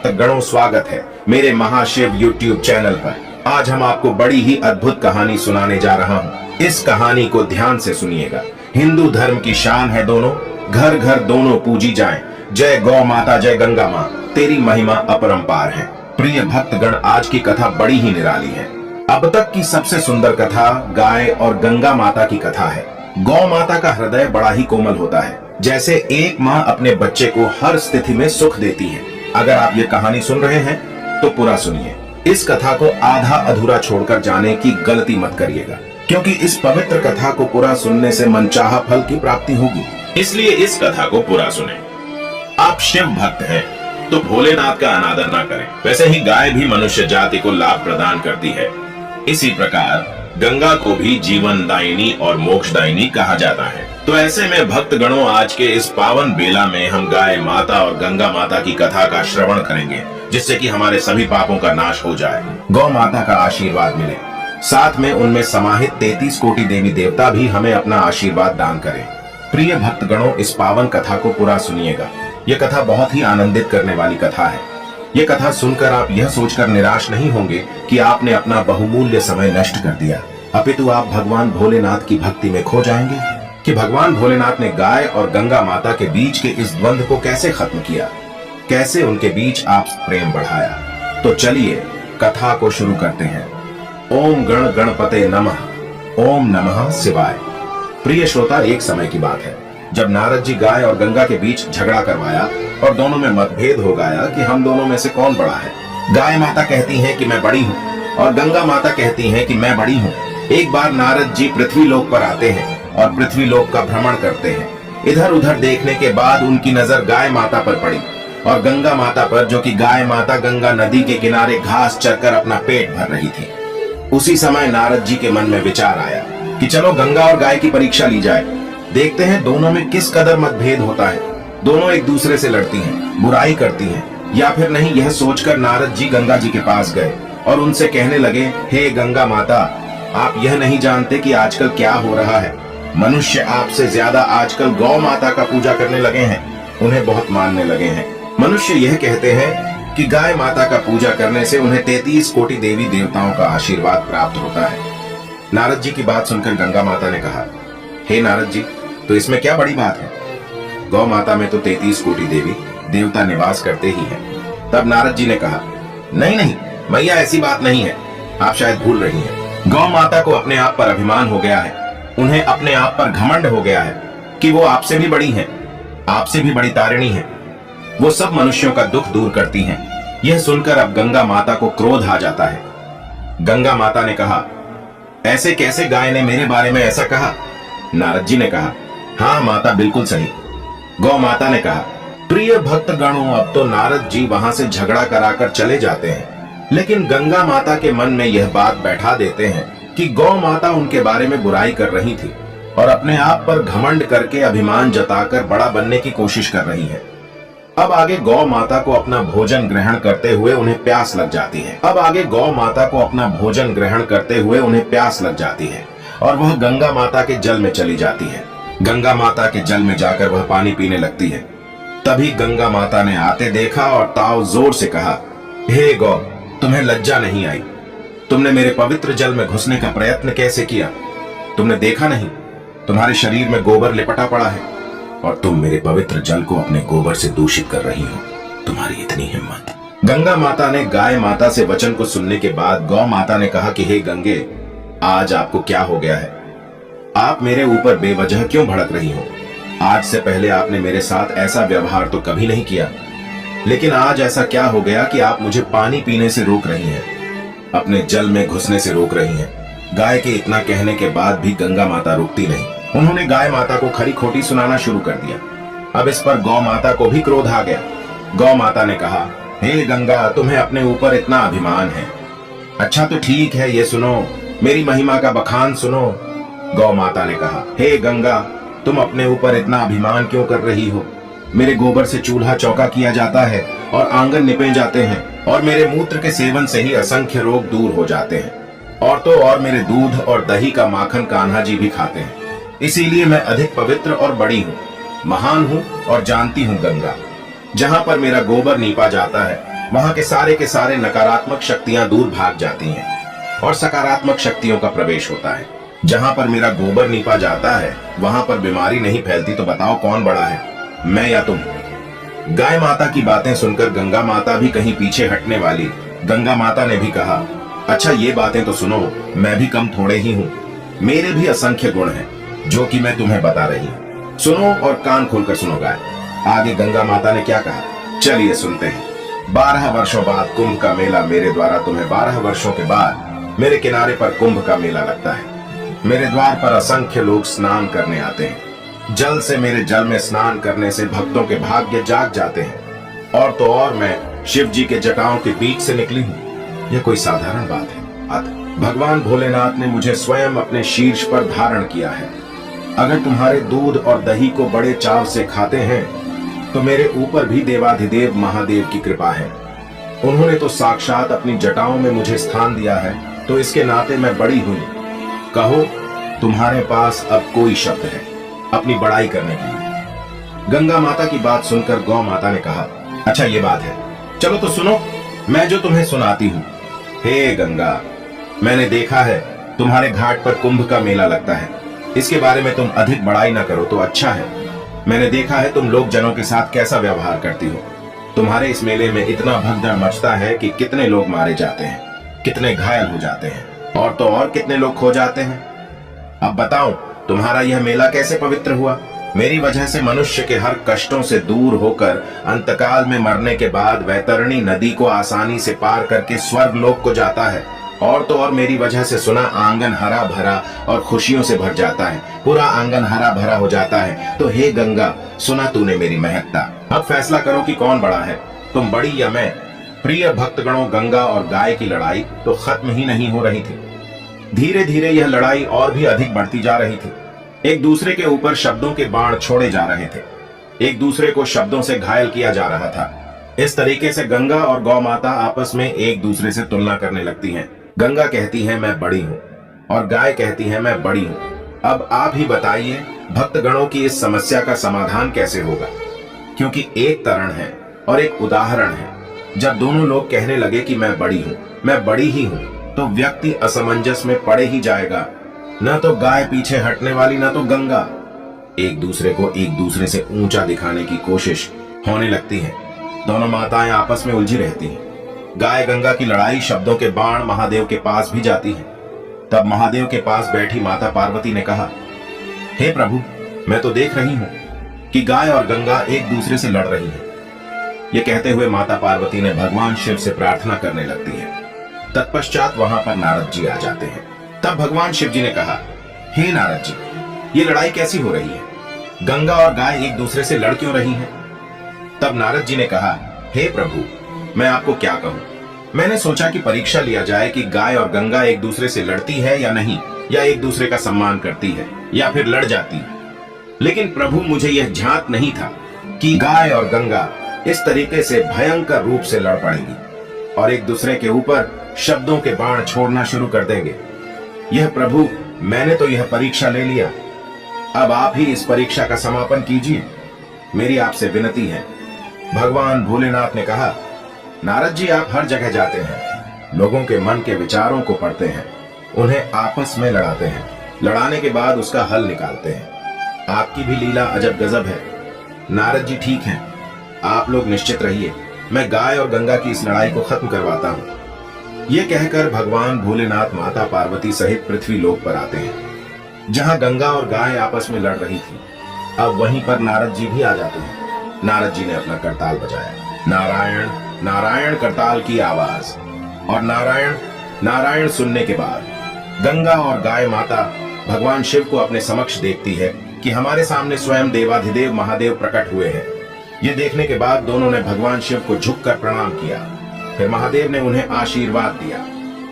गणों स्वागत है मेरे महाशिव YouTube चैनल पर। आज हम आपको बड़ी ही अद्भुत कहानी सुनाने जा रहा हूँ। इस कहानी को ध्यान से सुनिएगा। हिंदू धर्म की शान है दोनों, घर घर दोनों पूजी जाएं। जय गौ माता, जय गंगा माँ, तेरी महिमा अपरंपार है। प्रिय भक्तगण, आज की कथा बड़ी ही निराली है। अब तक की सबसे सुंदर कथा गाय और गंगा माता की कथा है। गौ माता का हृदय बड़ा ही कोमल होता है, जैसे एक माँ अपने बच्चे को हर स्थिति में सुख देती है। अगर आप ये कहानी सुन रहे हैं तो पूरा सुनिए। इस कथा को आधा अधूरा छोड़कर जाने की गलती मत करिएगा, क्योंकि इस पवित्र कथा को पूरा सुनने से मनचाहा फल की प्राप्ति होगी। इसलिए इस कथा को पूरा सुने। आप शिव भक्त हैं तो भोलेनाथ का अनादर ना करें। वैसे ही गाय भी मनुष्य जाति को लाभ प्रदान करती है, इसी प्रकार गंगा को भी जीवन दायिनी और मोक्षदायिनी कहा जाता है। तो ऐसे में भक्त गणों, आज के इस पावन बेला में हम गाय माता और गंगा माता की कथा का श्रवण करेंगे, जिससे कि हमारे सभी पापों का नाश हो जाए, गौ माता का आशीर्वाद मिले, साथ में उनमें समाहित 33 कोटि देवी देवता भी हमें अपना आशीर्वाद दान करें। प्रिय भक्त गणों, इस पावन कथा को पूरा सुनिएगा। यह कथा बहुत ही आनंदित करने वाली कथा है। ये कथा सुनकर आप यह सोचकर निराश नहीं होंगे कि आपने अपना बहुमूल्य समय नष्ट कर दिया, अपितु आप भगवान भोलेनाथ की भक्ति में खो जाएंगे कि भगवान भोलेनाथ ने गाय और गंगा माता के बीच के इस द्वंद्व को कैसे खत्म किया, कैसे उनके बीच आप प्रेम बढ़ाया। तो चलिए कथा को शुरू करते हैं। ओम गण गणपते नमः, ओम नमः शिवाय। प्रिय श्रोता, एक समय की बात है जब नारद जी गाय और गंगा के बीच झगड़ा करवाया और दोनों में मतभेद हो गया कि हम दोनों में से कौन बड़ा है। गाय माता कहती हैं कि मैं बड़ी हूँ और गंगा माता कहती हैं कि मैं बड़ी हूँ। एक बार नारद जी पृथ्वी लोक पर आते हैं और पृथ्वी लोक का भ्रमण करते हैं। इधर उधर देखने के बाद उनकी नजर गाय माता पर पड़ी और गंगा माता पर, जो कि गाय माता गंगा नदी के किनारे घास चरकर अपना पेट भर रही थी। उसी समय नारद जी के मन में विचार आया कि चलो गंगा और गाय की परीक्षा ली जाए, देखते हैं दोनों में किस कदर मतभेद होता है। दोनों एक दूसरे से लड़ती हैं, बुराई करती हैं या फिर नहीं, यह सोचकर नारद जी गंगा जी के पास गए और उनसे कहने लगे, हे गंगा माता, आप यह नहीं जानते कि आजकल क्या हो रहा है। मनुष्य आपसे ज्यादा आजकल गौ माता का पूजा करने लगे हैं, उन्हें बहुत मानने लगे हैं। मनुष्य यह कहते हैं कि गाय माता का पूजा करने से उन्हें 33 कोटि देवी देवताओं का आशीर्वाद प्राप्त होता है। नारद जी की बात सुनकर गंगा माता ने कहा, हे नारद जी, तो इसमें क्या बड़ी बात है? गौ माता में तो 33 कोटि देवी देवता निवास करते ही हैं। तब नारद जी ने कहा, नहीं नहीं मैया, ऐसी बात नहीं है, आप शायद भूल रही हैं। गौ माता को अपने आप पर अभिमान हो गया है, उन्हें अपने आप पर घमंड हो गया है कि वो आपसे भी बड़ी हैं, आपसे भी बड़ी तारिणी हैं। वो सब मनुष्यों का दुख दूर करती हैं। यह सुनकर अब गंगा माता को क्रोध आ जाता है। गंगा माता ने कहा, ऐसे कैसे गाय ने मेरे बारे में ऐसा कहा? नारद जी ने कहा, हाँ माता, बिल्कुल सही। गौ माता ने कहा, प्रिय भक्त गणों, अब तो नारद जी वहां से झगड़ा कराकर चले जाते हैं, लेकिन गंगा माता के मन में यह बात बैठा देते हैं कि गौ माता उनके बारे में बुराई कर रही थी और अपने आप पर घमंड करके अभिमान जताकर बड़ा बनने की कोशिश कर रही है। अब आगे गौ माता को अपना भोजन ग्रहण करते हुए उन्हें प्यास लग जाती है। और वह गंगा माता के जल में चली जाती है। गंगा माता के जल में जाकर वह पानी पीने लगती है। तभी गंगा माता ने आते देखा और ताव जोर से कहा, हे गौ, तुम्हें लज्जा नहीं आई? तुमने मेरे पवित्र जल में घुसने का प्रयत्न कैसे किया? तुमने देखा नहीं तुम्हारे शरीर में गोबर लिपटा पड़ा है और तुम मेरे पवित्र जल को अपने गोबर से दूषित कर रही हो। तुम्हारी इतनी हिम्मत। गंगा माता ने गाय माता से वचन को सुनने के बाद गौ माता ने कहा कि हे गंगे, आज आपको क्या हो गया है? आप मेरे ऊपर बेवजह क्यों भड़क रही हो? आज से पहले आपने मेरे साथ ऐसा व्यवहार तो कभी नहीं किया, लेकिन आज ऐसा क्या हो गया कि आप मुझे पानी पीने से रोक रही हैं, अपने जल में घुसने से रोक रही हैं? गाय के इतना कहने के बाद भी गंगा माता रुकती नहीं। उन्होंने गाय माता को खरी खोटी सुनाना शुरू कर दिया। अब इस पर गौ माता को भी क्रोध आ गया। गौ माता ने कहा, हे गंगा, तुम्हें अपने ऊपर इतना अभिमान है। अच्छा तो ठीक है, ये सुनो, मेरी महिमा का बखान सुनो। गौ माता ने कहा, हे गंगा, तुम अपने ऊपर इतना अभिमान क्यों कर रही हो? मेरे गोबर से चूल्हा चौका किया जाता है और आंगन निपे जाते हैं और मेरे मूत्र के सेवन से ही असंख्य रोग दूर हो जाते हैं। और तो और मेरे दूध और दही का माखन कान्हा जी भी खाते हैं। इसीलिए मैं अधिक पवित्र और बड़ी हूँ, महान हूँ और जानती हूँ गंगा। जहाँ पर मेरा गोबर नीपा जाता है वहां के सारे नकारात्मक शक्तियां दूर भाग जाती हैं और सकारात्मक शक्तियों का प्रवेश होता है। जहां पर मेरा गोबर नीपा जाता है वहां पर बीमारी नहीं फैलती। तो बताओ कौन बड़ा है, मैं या तुम? गाय माता की बातें सुनकर गंगा माता भी कहीं पीछे हटने वाली। गंगा माता ने भी कहा, अच्छा ये बातें तो सुनो, मैं भी कम थोड़े ही हूँ, मेरे भी असंख्य गुण हैं जो कि मैं तुम्हें बता रही हूँ। सुनो और कान खोलकर सुनो गाय। आगे गंगा माता ने क्या कहा, चलिए सुनते हैं। 12 वर्षों बाद कुंभ का मेला मेरे द्वारा तुम्हें 12 वर्षों के बाद मेरे किनारे पर कुंभ का मेला लगता है। मेरे द्वार पर असंख्य लोग स्नान करने आते हैं। जल से मेरे जल में स्नान करने से भक्तों के भाग्य जाग जाते हैं। और तो और मैं शिव जी के जटाओं के बीच से निकली हूँ। यह कोई साधारण बात है? भगवान भोलेनाथ ने मुझे स्वयं अपने शीर्ष पर धारण किया है। अगर तुम्हारे दूध और दही को बड़े चाव से खाते हैं तो मेरे ऊपर भी देवाधिदेव महादेव की कृपा है। उन्होंने तो साक्षात अपनी जटाओं में मुझे स्थान दिया है, तो इसके नाते मैं बड़ी हुई। कहो तुम्हारे पास अब कोई शब्द है अपनी बड़ाई करने के लिए? गंगा माता की बात सुनकर गौ माता ने कहा, अच्छा ये बात है, चलो तो सुनो, मैं जो तुम्हें सुनाती हूँ। हे गंगा, मैंने देखा है तुम्हारे घाट पर कुंभ का मेला लगता है। इसके बारे में तुम अधिक बड़ाई ना करो तो अच्छा है। मैंने देखा है तुम लोग जनों के साथ कैसा व्यवहार करती हो। तुम्हारे इस मेले में इतना भगदड़ मचता है कि कितने लोग मारे जाते हैं, कितने घायल हो जाते हैं, और तो और कितने लोग खो जाते हैं। अब बताओ तुम्हारा यह मेला कैसे पवित्र हुआ? मेरी वजह से मनुष्य के हर कष्टों से दूर होकर अंतकाल में मरने के बाद वैतरणी नदी को आसानी से पार करके स्वर्ग लोक को जाता है। और तो और मेरी वजह से सुना आंगन हरा भरा और खुशियों से भर जाता है, पूरा आंगन हरा भरा हो जाता है। तो हे गंगा, सुना तूने मेरी महत्ता, अब फैसला करो कि कौन बड़ा है, तुम बड़ी या मैं? प्रिय भक्तगणों, गंगा और गाय की लड़ाई तो खत्म ही नहीं हो रही थी। धीरे धीरे यह लड़ाई और भी अधिक बढ़ती जा रही थी। एक दूसरे के ऊपर शब्दों के बाण छोड़े जा रहे थे, एक दूसरे को शब्दों से घायल किया जा रहा था। इस तरीके से गंगा और गौ माता आपस में एक दूसरे से तुलना करने लगती हैं। गंगा कहती है मैं बड़ी हूँ और गाय कहती है मैं बड़ी हूँ। अब आप ही बताइए भक्तगणों की इस समस्या का समाधान कैसे होगा? क्योंकि एक तरण है और एक उदाहरण है। जब दोनों लोग कहने लगे कि मैं बड़ी हूँ, मैं बड़ी ही हूँ, तो व्यक्ति असमंजस में पड़े ही जाएगा। न तो गाय पीछे हटने वाली, न तो गंगा। एक दूसरे को एक दूसरे से ऊंचा दिखाने की कोशिश होने लगती है। दोनों माताएं आपस में उलझी रहती हैं। गाय गंगा की लड़ाई शब्दों के बाण महादेव के पास भी जाती है। तब महादेव के पास बैठी माता पार्वती ने कहा, हे प्रभु, मैं तो देख रही हूं कि गाय और गंगा एक दूसरे से लड़ रही है। ये कहते हुए माता पार्वती ने भगवान शिव से प्रार्थना करने लगती है। तत्पश्चात वहां पर नारद जी आ जाते हैं। तब भगवान शिव जी ने कहा, हे नारद जी, ये लड़ाई कैसी हो रही है? गंगा और गाय एक दूसरे से लड़ क्यों रही हैं? तब नारद जी ने कहा, हे प्रभु, मैं आपको क्या कहूं, मैंने सोचा कि परीक्षा लिया जाए कि गाय और गंगा एक दूसरे से लड़ती है या नहीं, या एक दूसरे का सम्मान करती है या फिर लड़ जाती है। लेकिन प्रभु, मुझे यह झांक नहीं था कि गाय और गंगा इस तरीके से भयंकर रूप से लड़ पड़ेंगी और एक दूसरे के ऊपर शब्दों के बाण छोड़ना शुरू कर देंगे। यह प्रभु, मैंने तो यह परीक्षा ले लिया, अब आप ही इस परीक्षा का समापन कीजिए, मेरी आपसे विनती है। भगवान भोलेनाथ ने कहा, नारद जी, आप हर जगह जाते हैं, लोगों के मन के विचारों को पढ़ते हैं, उन्हें आपस में लड़ाते हैं, लड़ाने के बाद उसका हल निकालते हैं। आपकी भी लीला अजब गजब है। नारद जी ठीक हैं, आप लोग निश्चित रहिए, मैं गाय और गंगा की इस लड़ाई को खत्म करवाता हूँ। ये कहकर भगवान भोलेनाथ माता पार्वती सहित पृथ्वी लोक पर आते हैं, जहाँ गंगा और गाय आपस में लड़ रही थी। अब वहीं पर नारद जी भी आ जाते हैं। नारद जी ने अपना करताल बजाया, नारायण नारायण करताल की आवाज, और नारायण नारायण सुनने के बाद गंगा और गाय माता भगवान शिव को अपने समक्ष देखती है कि हमारे सामने स्वयं देवाधिदेव महादेव प्रकट हुए हैं। ये देखने के बाद दोनों ने भगवान शिव को झुककर प्रणाम किया। फिर महादेव ने उन्हें आशीर्वाद दिया।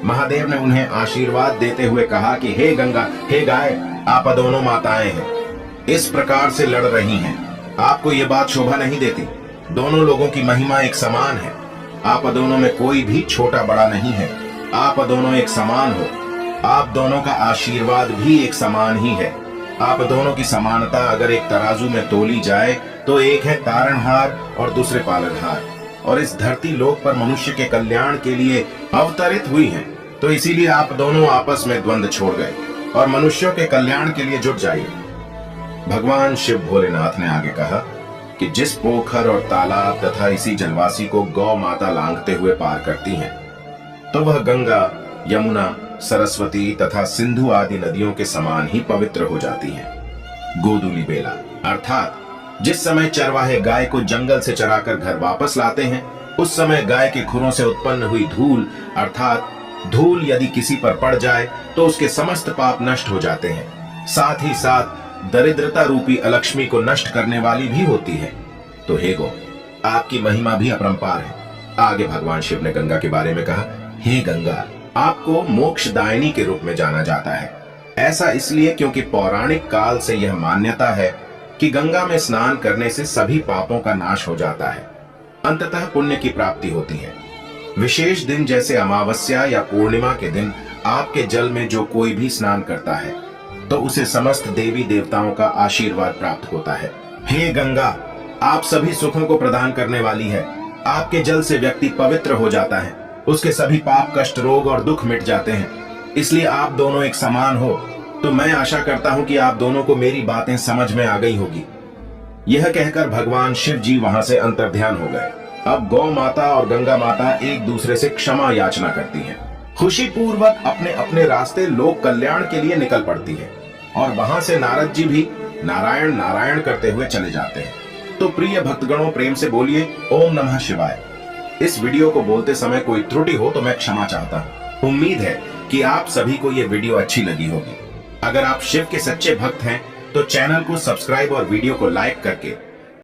महादेव ने उन्हें आशीर्वाद देते हुए कहा कि हे गंगा, हे गाय, आप दोनों माताएं हैं, इस प्रकार से लड़ रही हैं, आपको ये बात शोभा नहीं देती। दोनों लोगों की महिमा एक समान है, आप दोनों में कोई भी छोटा बड़ा नहीं है, आप दोनों एक समान हो, आप दोनों का आशीर्वाद भी एक समान ही है। आप दोनों की समानता अगर एक तराजू में तोली जाए तो एक है तारणहार और दूसरे पालनहार, और इस धरती लोक पर मनुष्य के कल्याण के लिए अवतरित हुई हैं। तो इसीलिए आप दोनों आपस में द्वंद्व छोड़ गए और मनुष्यों के कल्याण के लिए जुट जाइए। भगवान शिव भोलेनाथ ने आगे कहा कि जिस पोखर और तालाब तथा इसी जलवासी को गौ माता लांघते हुए पार करती हैं, तो वह गंगा, यमुना, सरस्वती तथा सिंधु आदि नदियों के समान ही पवित्र हो जाती हैं। गोधूली बेला अर्थात जिस समय चरवाहे गाय को जंगल से चराकर घर वापस लाते हैं, उस समय गाय के खुरों से उत्पन्न हुई धूल अर्थात धूल यदि किसी पर पड़ जाए तो उसके समस्त पाप नष्ट हो जाते हैं। साथ ही साथ दरिद्रता रूपी अलक्ष्मी को नष्ट करने वाली भी होती है। तो हे गो, आपकी महिमा भी अपरंपार है। आगे भगवान शिव ने गंगा के बारे में कहा, हे गंगा, आपको मोक्षदायिनी के रूप में जाना जाता है। ऐसा इसलिए क्योंकि पौराणिक काल से यह मान्यता है कि गंगा में स्नान करने से सभी पापों का नाश हो जाता है, अंततः पुण्य की प्राप्ति होती है। विशेष दिन जैसे अमावस्या या पूर्णिमा के दिन आपके जल में जो कोई भी स्नान करता है तो उसे समस्त देवी देवताओं का आशीर्वाद प्राप्त होता है। हे गंगा, आप सभी सुखों को प्रदान करने वाली है। आपके जल से व्यक्ति पवित्र हो जाता है, उसके सभी पाप, कष्ट, रोग और दुख मिट जाते हैं। इसलिए आप दोनों एक समान हो। तो मैं आशा करता हूं कि आप दोनों को मेरी बातें समझ में आ गई होगी। यह कहकर भगवान शिव जी वहां से अंतर्ध्यान हो गए। अब गौ माता और गंगा माता एक दूसरे से क्षमा याचना करती हैं। खुशी पूर्वक अपने अपने रास्ते लोक कल्याण के लिए निकल पड़ती है और वहां से नारद जी भी नारायण नारायण करते हुए चले जाते हैं। तो प्रिय भक्तगणों, प्रेम से बोलिए ओम नमः शिवाय। इस वीडियो को बोलते समय कोई त्रुटि हो तो मैं क्षमा चाहता हूँ। उम्मीद है कि आप सभी को यह वीडियो अच्छी लगी होगी। अगर आप शिव के सच्चे भक्त हैं तो चैनल को सब्सक्राइब और वीडियो को लाइक करके